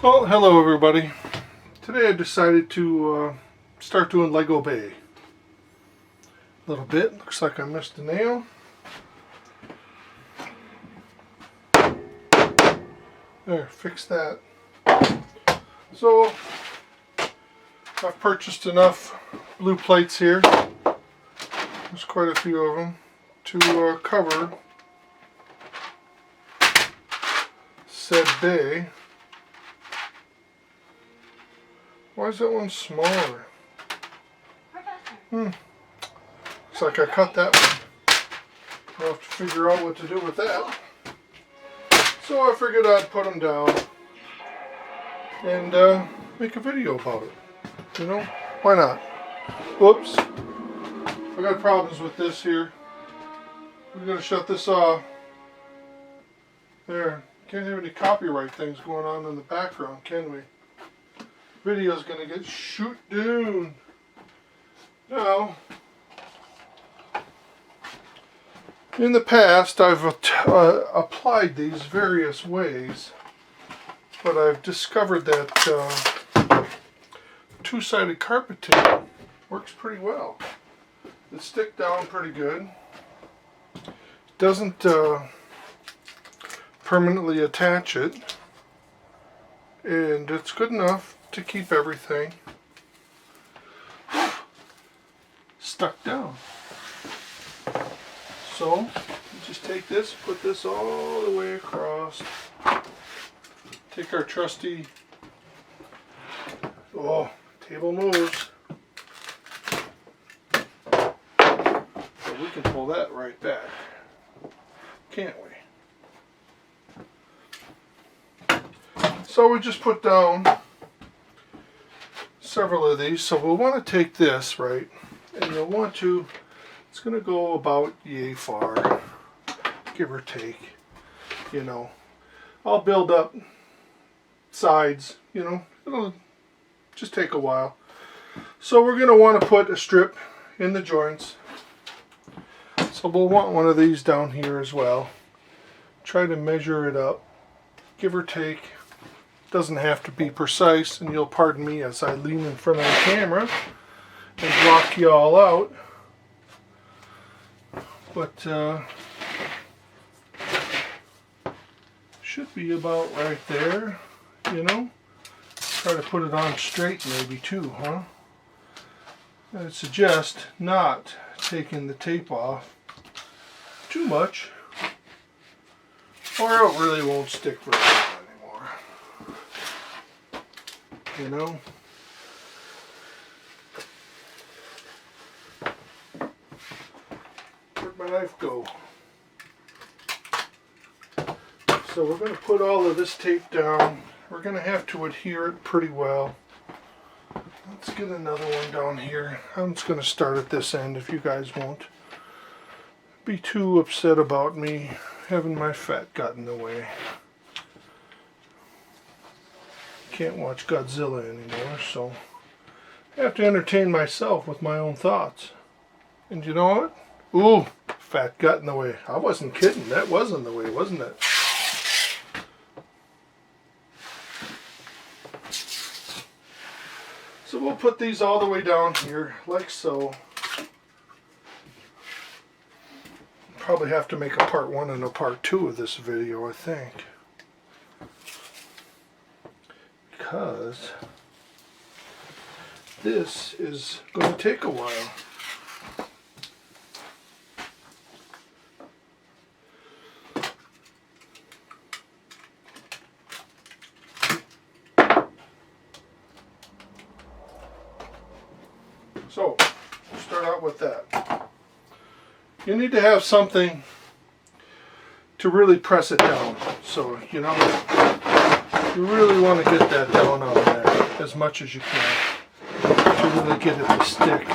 Well, hello everybody. Today I decided to start doing Lego Bay. A little bit. Looks like I missed a nail. There, fix that. So, I've purchased enough blue plates here. There's quite a few of them to cover said bay. Why is that one smaller? Looks like I cut that one. I'll have to figure out what to do with that. So I figured I'd put them down and make a video about it. You know, why not? Whoops. I got problems with this here. We're going to shut this off. There. Can't have any copyright things going on in the background, can we? Video's going to get shoot down. Now, in the past I've applied these various ways, but I've discovered that two-sided carpet tape works pretty well. It sticks down pretty good. It doesn't permanently attach it, and it's good enough to keep everything stuck down. So, you just take this, put this all the way across. Take our trusty, table moves. So we can pull that right back, can't we? So we just put down several of these. So we'll want to take this, right, and you'll want to, it's going to go about yay far, give or take, you know. I'll build up sides, you know, it'll just take a while. So we're going to want to put a strip in the joints. So we'll want one of these down here as well. Try to measure it up, give or take. Doesn't have to be precise, and you'll pardon me as I lean in front of the camera and block you all out. But should be about right there, you know. Try to put it on straight maybe too, huh? I'd suggest not taking the tape off too much, or it really won't stick very well. You know, where'd my knife go? So we're going to put all of this tape down. We're going to have to adhere it pretty well. Let's get another one down here. I'm just going to start at this end if you guys won't be too upset about me having my fat got in the way. Can't watch Godzilla anymore, so I have to entertain myself with my own thoughts. And you know what? Ooh, fat got in the way. I wasn't kidding. That was in the way, wasn't it? So we'll put these all the way down here, like so. Probably have to make a part 1 and a part 2 of this video, I think. Because this is going to take a while. So, we'll start out with that. You need to have something to really press it down. So, you know, you really want to get that down on there as much as you can to really get it to stick.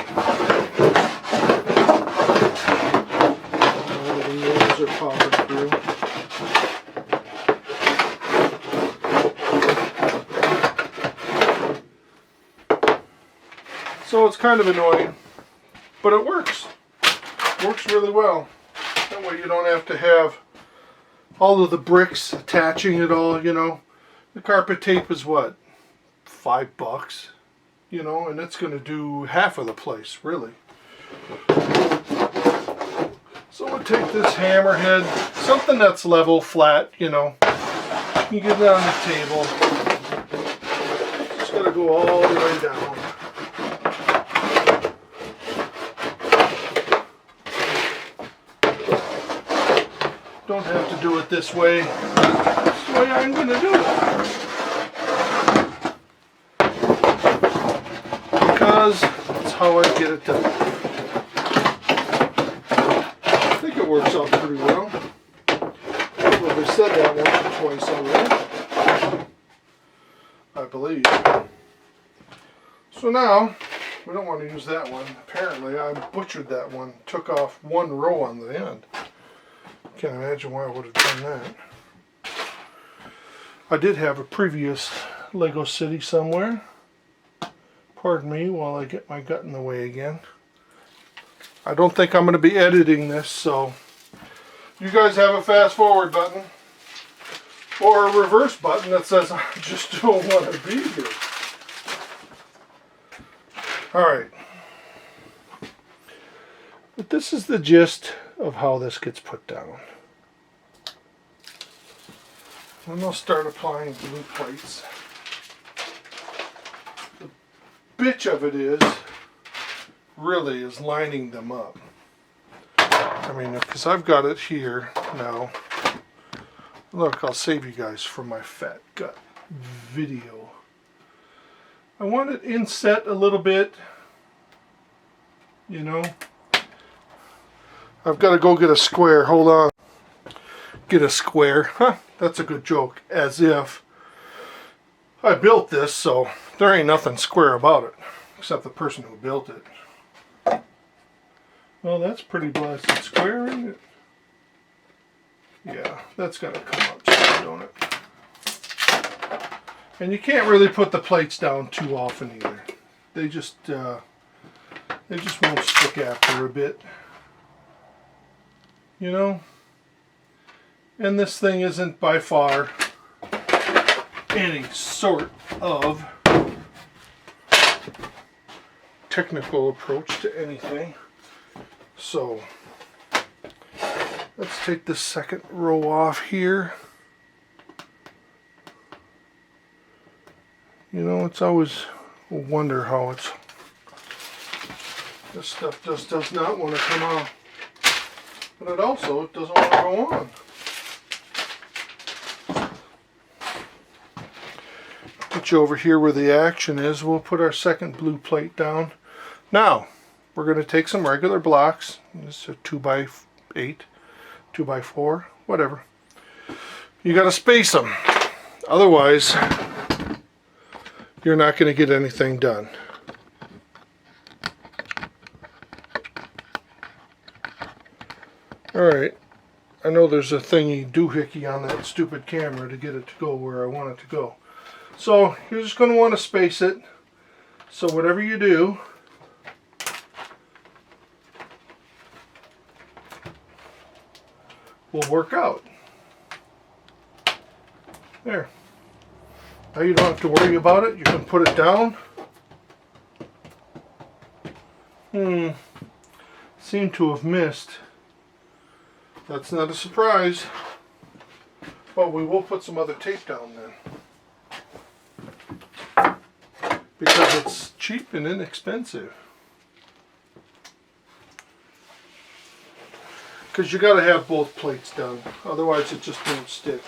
All the nails are popping through. So it's kind of annoying, but it works. Works really well. That way you don't have to have all of the bricks attaching it all, you know. The carpet tape is what, $5, you know, and it's going to do half of the place, really. So we'll take this hammerhead, something that's level, flat, you know. You get it on the table. Just got to go all the way down. Don't have to do it this way. That's the way I'm going to do it. Because that's how I get it done. I think it works out pretty well. Probably said that once or twice already. I believe. So now, we don't want to use that one. Apparently, I butchered that one. Took off one row on the end. Can't imagine why I would have done that. I did have a previous Lego City somewhere. Pardon me while I get my gut in the way again. I don't think I'm going to be editing this, so you guys have a fast forward button or a reverse button that says I just don't want to be here. Alright. But this is the gist of how this gets put down. Then I'll start applying blue plates. The bitch of it is, really, is lining them up. I mean, because I've got it here now. Look, I'll save you guys from my fat gut video. I want it inset a little bit, you know. I've got to go get a square. Hold on. Get a square. Huh, that's a good joke. As if I built this, so there ain't nothing square about it. Except the person who built it. Well, that's pretty blasted square, isn't it? Yeah, that's got to come up too, don't it? And you can't really put the plates down too often either. They just won't stick after a bit. You know? And this thing isn't by far any sort of technical approach to anything. So let's take this second row off here. You know, it's always a wonder how this stuff just does not want to come out. But it also doesn't want to go on. Put you over here where the action is. We'll put our second blue plate down. Now, we're going to take some regular blocks. This is a 2x8, 2x4, whatever. You got to space them. Otherwise, you're not going to get anything done. Alright, I know there's a thingy doohickey on that stupid camera to get it to go where I want it to go. So, you're just going to want to space it. So whatever you do, will work out. There. Now you don't have to worry about it. You can put it down. Seem to have missed. That's not a surprise. But we will put some other tape down then. Because it's cheap and inexpensive. Because you got to have both plates done. Otherwise it just won't stick.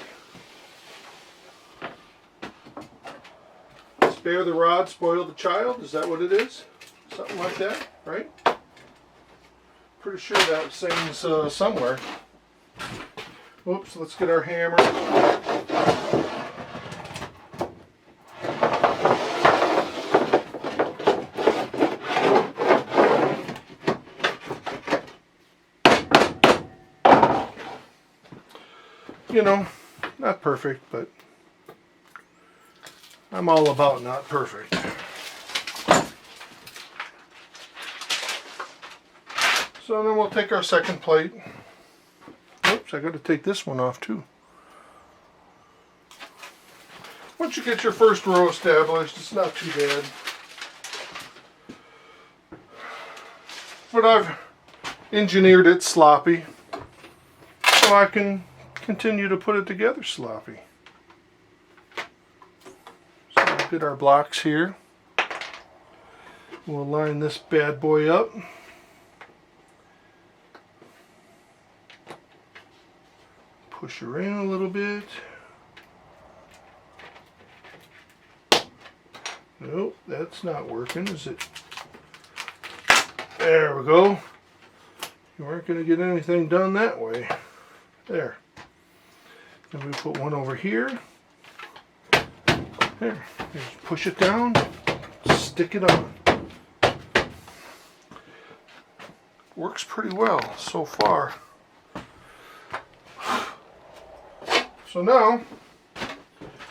Spare the rod, spoil the child. Is that what it is? Something like that, right? Pretty sure that saying's somewhere. Oops, let's get our hammer. You know, not perfect, but I'm all about not perfect. So then we'll take our second plate. Oops, I got to take this one off too. once you get your first row established, it's not too bad. But I've engineered it sloppy so I can continue to put it together sloppy. So we'll get our blocks here. We'll line this bad boy up. Push her in a little bit. Nope, that's not working, is it? There we go. You weren't going to get anything done that way. There. Then we put one over here. There. Just push it down. Stick it on. Works pretty well so far. So now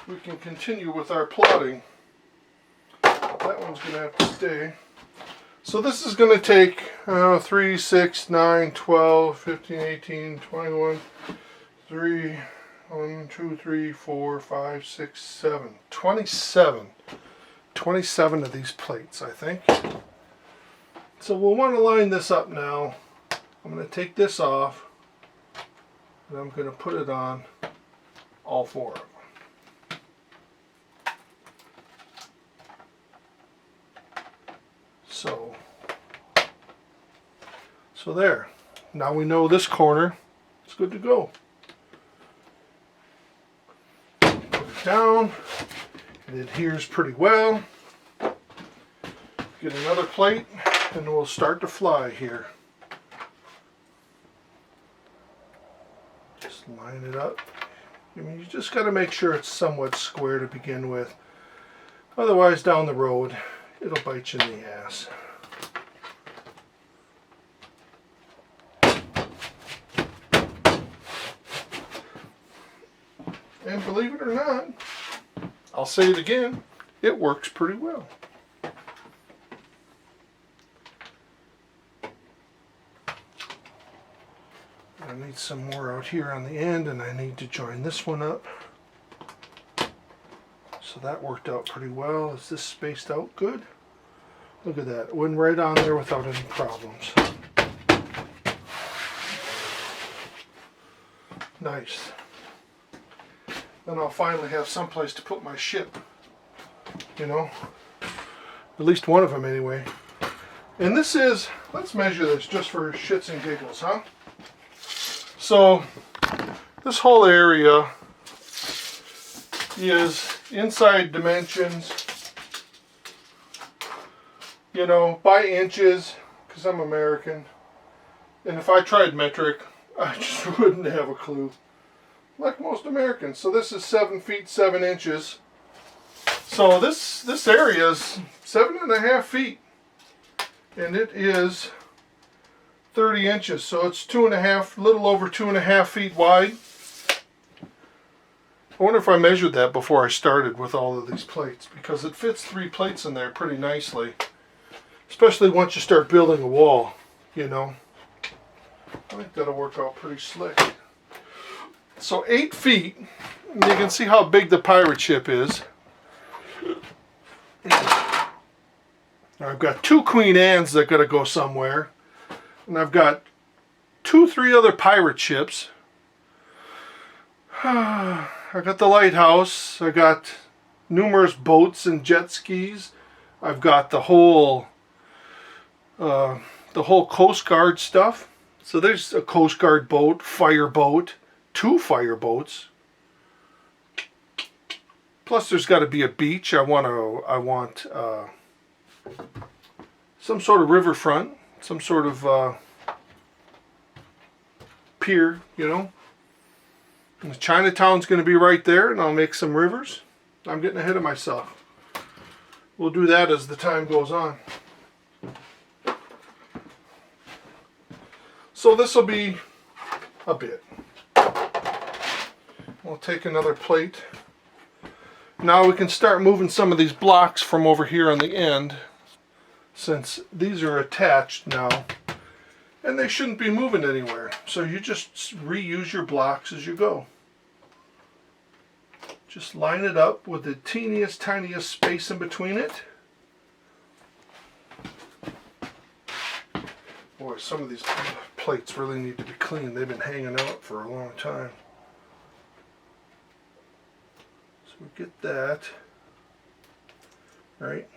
we can continue with our plotting. That one's going to have to stay. So this is going to take 3, 6, 9, 12, 15, 18, 21, 3, 1, 2, 3, 4, 5, 6, 7, 27. 27 of these plates, I think. So we'll want to line this up now. I'm going to take this off and I'm going to put it on all 4 of them. So there. Now we know this corner. It's good to go. Put it down. It adheres pretty well. Get another plate and we'll start to fly here. Just line it up. I mean, you just got to make sure it's somewhat square to begin with. Otherwise, down the road, it'll bite you in the ass. And believe it or not, I'll say it again, it works pretty well. I need some more out here on the end, and I need to join this one up. So that worked out pretty well. Is this spaced out good? Look at that. It went right on there without any problems. Nice. Then I'll finally have some place to put my ship. You know? At least one of them anyway. And this is, let's measure this just for shits and giggles, huh? So, this whole area is inside dimensions, you know, by inches, because I'm American. And if I tried metric, I just wouldn't have a clue. Like most Americans. So this is 7 feet 7 inches. So this area is 7.5 feet. And it is 30 inches. So it's 2.5, a little over 2.5 feet wide. I wonder if I measured that before I started with all of these plates, because it fits 3 plates in there pretty nicely. Especially once you start building a wall, you know. I think that'll work out pretty slick. So 8 feet, and you can see how big the pirate ship is. Now I've got 2 Queen Annes that gotta go somewhere. And I've got 2, 3 other pirate ships. I got the lighthouse. I got numerous boats and jet skis. I've got the whole Coast Guard stuff. So there's a Coast Guard boat, fire boat, 2 fire boats. Plus, there's got to be a beach. I want some sort of riverfront, some sort of pier, you know. And Chinatown's going to be right there, and I'll make some rivers. I'm getting ahead of myself. We'll do that as the time goes on. So this will be a bit. We'll take another plate. Now we can start moving some of these blocks from over here on the end, since these are attached now, and they shouldn't be moving anywhere. So you just reuse your blocks as you go. Just line it up with the teeniest, tiniest space in between it. Boy, some of these plates really need to be cleaned. They've been hanging out for a long time. So we get that, right?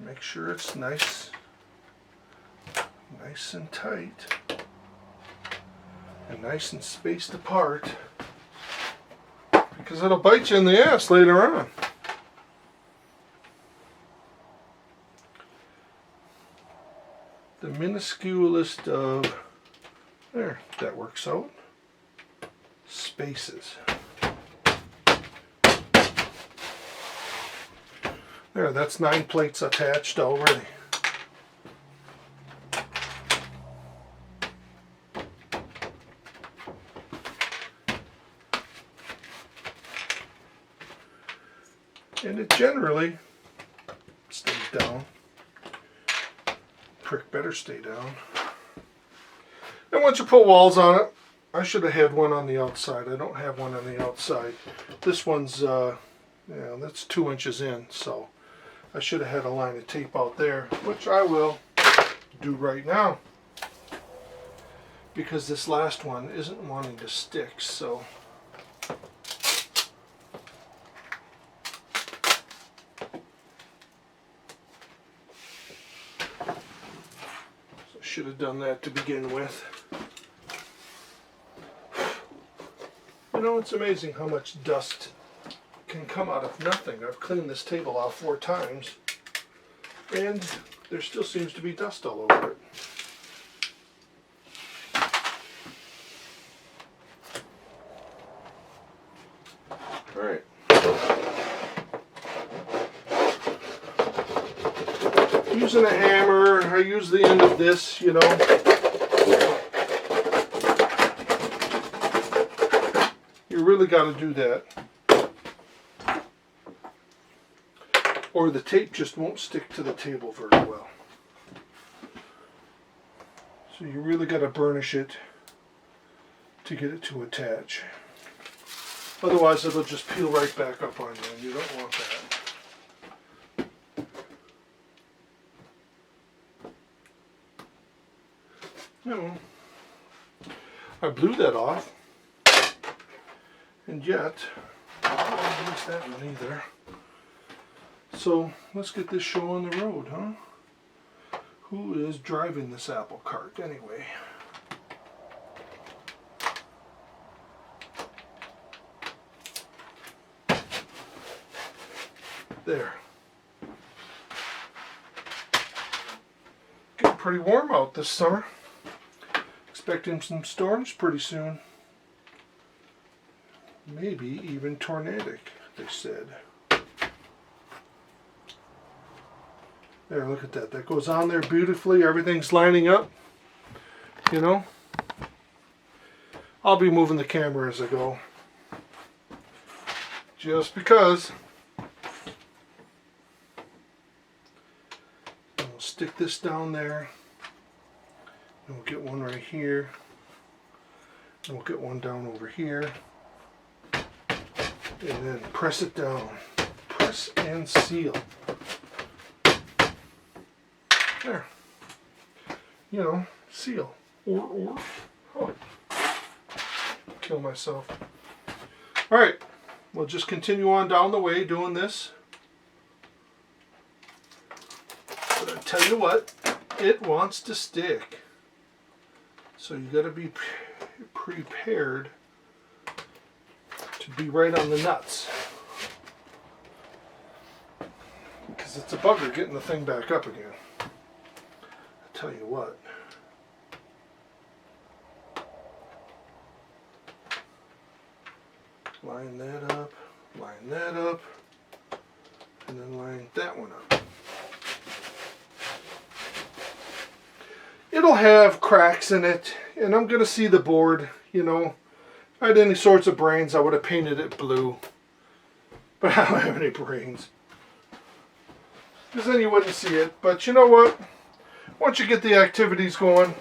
Make sure it's nice and tight, and nice and spaced apart, because it'll bite you in the ass later on. The minusculest of, there, that works out, spaces. There, that's 9 plates attached already. And it generally stays down. Prick better stay down. And once you put walls on it, I should have had one on the outside. I don't have one on the outside. This one's, that's 2 inches in, so I should have had a line of tape out there, which I will do right now, because this last one isn't wanting to stick, so. Should have done that to begin with. You know, it's amazing how much dust can come out of nothing. I've cleaned this table off 4 times, and there still seems to be dust all over it. All right. Using a hammer, I use the end of this, you know. You really got to do that, or the tape just won't stick to the table very well. So you really got to burnish it to get it to attach. Otherwise it'll just peel right back up on you, and you don't want that. No, I blew that off, and yet I don't use that one either. So let's get this show on the road, huh? Who is driving this apple cart anyway? There. Getting pretty warm out this summer. Expecting some storms pretty soon. Maybe even tornadic, they said. There, look at that. That goes on there beautifully. Everything's lining up. You know? I'll be moving the camera as I go. Just because. And we'll stick this down there. And we'll get one right here. And we'll get one down over here. And then press it down. Press and seal. There. You know, seal. Or. Oh. Kill myself. Alright. We'll just continue on down the way doing this. But I tell you what, it wants to stick. So you got to be prepared to be right on the nuts. Because it's a bugger getting the thing back up again. I tell you what. Line that up, and then line that one up. It'll have cracks in it, and I'm going to see the board, you know. If I had any sorts of brains, I would have painted it blue. But I don't have any brains. Because then you wouldn't see it. But you know what? Once you get the activities going,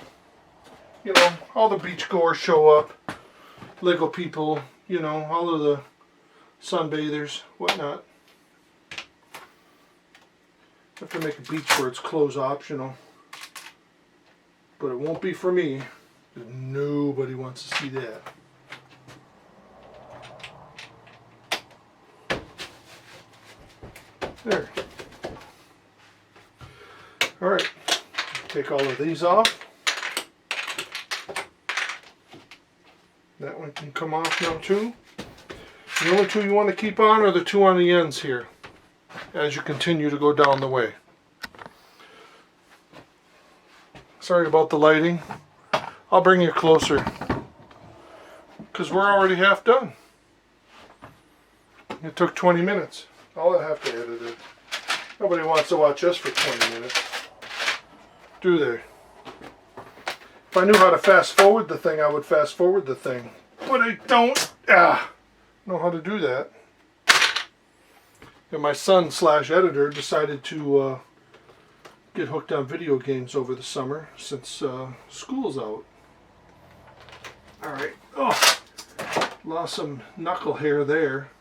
you know, all the beachgoers show up. Lego people, you know, all of the sunbathers, whatnot. Have to make a beach where it's clothes optional. But it won't be for me. Nobody wants to see that. There. Alright. Take all of these off. That one can come off now too. The only two you want to keep on are the two on the ends here as you continue to go down the way. Sorry about the lighting. I'll bring you closer because we're already half done. It took 20 minutes. I'll have to edit it. Nobody wants to watch us for 20 minutes, do they? If I knew how to fast forward the thing, I would fast forward the thing. But I don't know how to do that. And my son / editor decided to get hooked on video games over the summer since school's out. Alright. Oh, lost some knuckle hair there.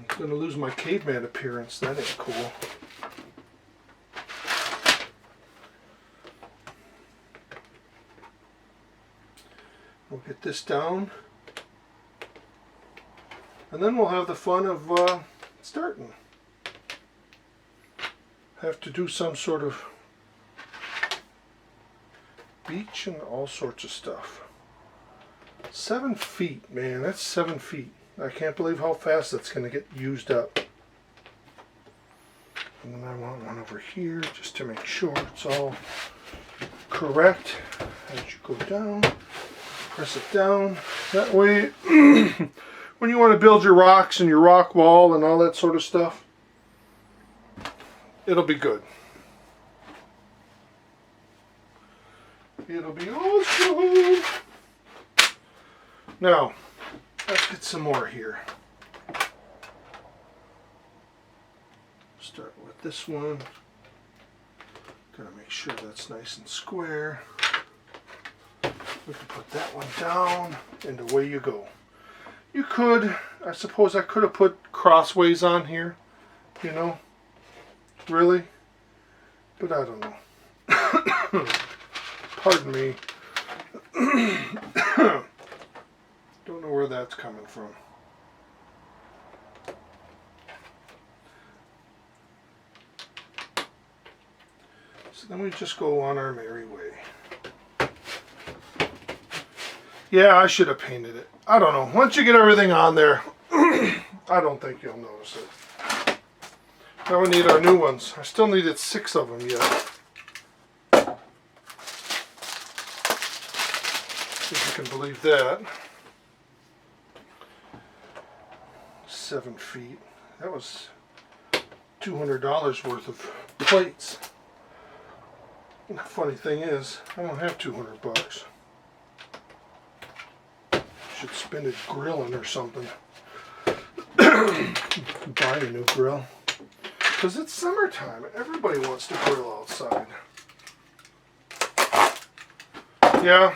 Gonna lose my caveman appearance. That ain't cool. We'll get this down. And then we'll have the fun of starting. Have to do some sort of beach and all sorts of stuff. 7 feet, man, that's 7 feet. I can't believe how fast that's going to get used up. And then I want one over here just to make sure it's all correct. As you go down, press it down. That way, when you want to build your rocks and your rock wall and all that sort of stuff, it'll be good. It'll be awesome. Now, let's get some more here. Start with this one. Gotta make sure that's nice and square. We can put that one down, and away you go. You could, I suppose I could have put crossways on here, you know, really, but I don't know. Pardon me. Don't know where that's coming from. So then we just go on our merry way. Yeah, I should have painted it. I don't know. Once you get everything on there, I don't think you'll notice it. Now we need our new ones. I still needed 6 of them yet. If you can believe that. 7 feet. That was $200 worth of plates. And the funny thing is, I don't have 200 bucks. Should spend it grilling or something. Buy a new grill. Because it's summertime. Everybody wants to grill outside. Yeah.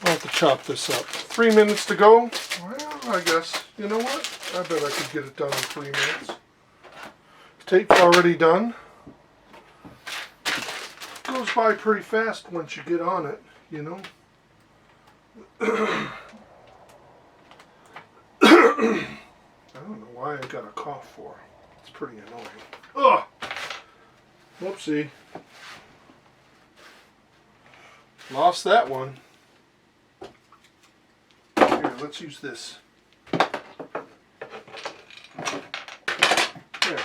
I'll have to chop this up. 3 minutes to go. Well, I guess, you know what? I bet I could get it done in 3 minutes. Tape's already done. Goes by pretty fast once you get on it, you know. I don't know why I got a cough for. It's pretty annoying. Ugh! Whoopsie. Lost that one. Here, let's use this. There.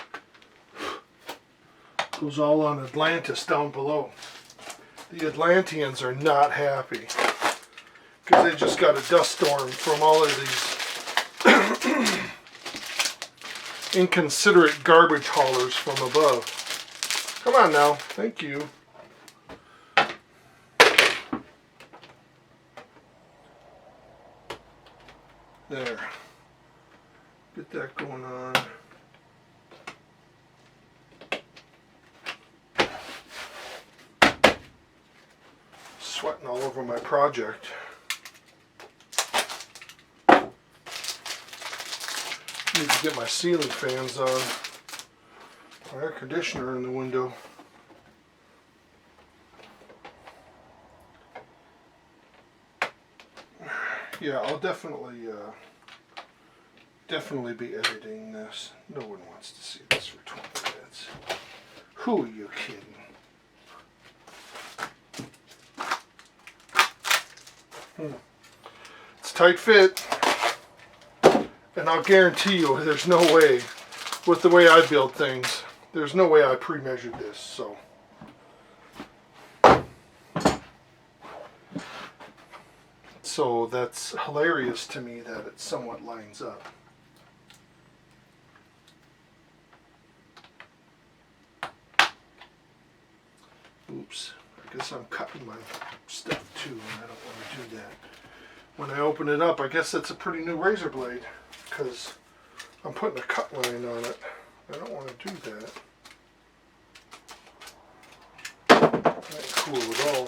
Goes all on Atlantis down below. The Atlanteans are not happy because they just got a dust storm from all of these inconsiderate garbage haulers from above. Come on now. Thank you. There. Get that going on. sweating all over my project. Need to get my ceiling fans on. My air conditioner in the window. Yeah, I'll definitely be editing this. No one wants to see this for 20 minutes. Who are you kidding? It's a tight fit. And I'll guarantee you there's no way, with the way I build things, there's no way I pre-measured this, so. So that's hilarious to me that it somewhat lines up. Oops, I guess I'm cutting my stuff too, and I don't want to do that. When I open it up, I guess that's a pretty new razor blade, because I'm putting a cut line on it. I don't want to do that. That ain't cool at all.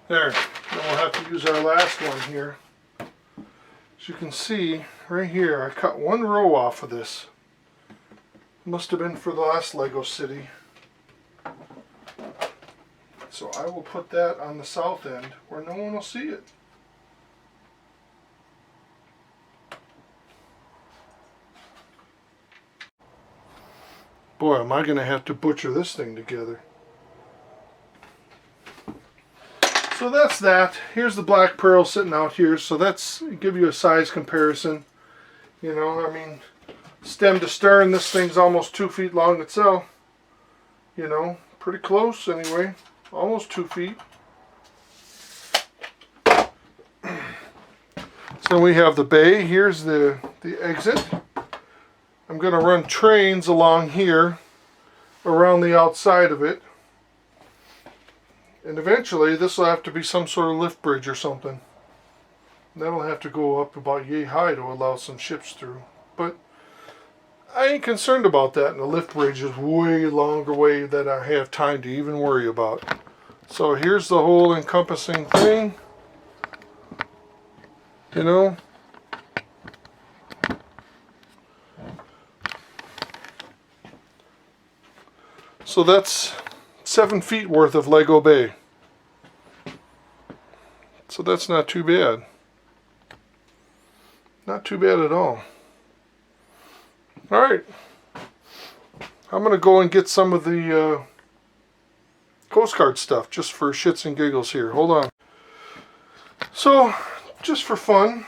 There, then we'll have to use our last one here. As you can see, right here, I cut one row off of this. Must have been for the last Lego City. So I will put that on the south end where no one will see it. Boy, am I going to have to butcher this thing together. So that's that. Here's the black pearl sitting out here. So that's give you a size comparison. You know, I mean, stem to stern, this thing's almost 2 feet long itself. You know, pretty close anyway. Almost 2 feet. So we have the bay. Here's the exit. I'm going to run trains along here around the outside of it. And eventually this will have to be some sort of lift bridge or something. And that'll have to go up about yay high to allow some ships through. But I ain't concerned about that, and the lift bridge is way longer way that I have time to even worry about. So here's the whole encompassing thing. You know. So that's 7 feet worth of Lego Bay. So that's not too bad. Not too bad at all. Alright. I'm going to go and get some of the Coast Guard stuff just for shits and giggles here. Hold on. So, just for fun,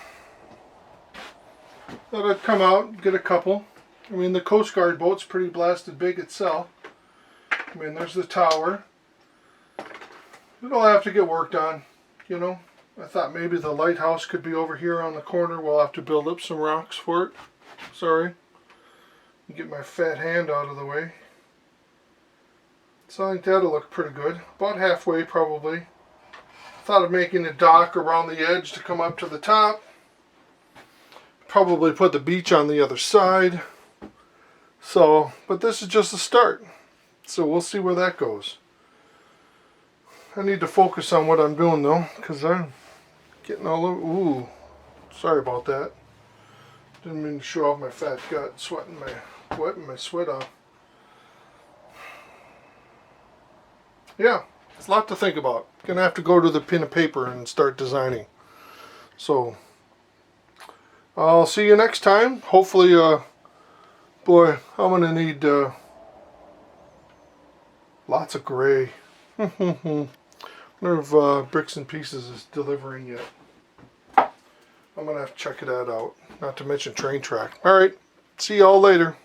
thought I'd come out and get a couple. I mean, the Coast Guard boat's pretty blasted big itself. I mean, there's the tower. It'll have to get worked on, you know. I thought maybe the lighthouse could be over here on the corner. We'll have to build up some rocks for it. Sorry. Get my fat hand out of the way. So I think that'll look pretty good. About halfway, probably. Thought of making a dock around the edge to come up to the top. Probably put the beach on the other side. So, but this is just the start. So we'll see where that goes. I need to focus on what I'm doing though, because I'm getting all over. Ooh, sorry about that. Didn't mean to show off my fat gut, wetting my sweat off. Yeah, it's a lot to think about. Gonna have to go to the pen and paper and start designing. So I'll see you next time. Hopefully, boy, I'm gonna need lots of gray. Wonder if Bricks and Pieces is delivering yet. I'm gonna have to check that out. Not to mention Train Track. Alright, see y'all later.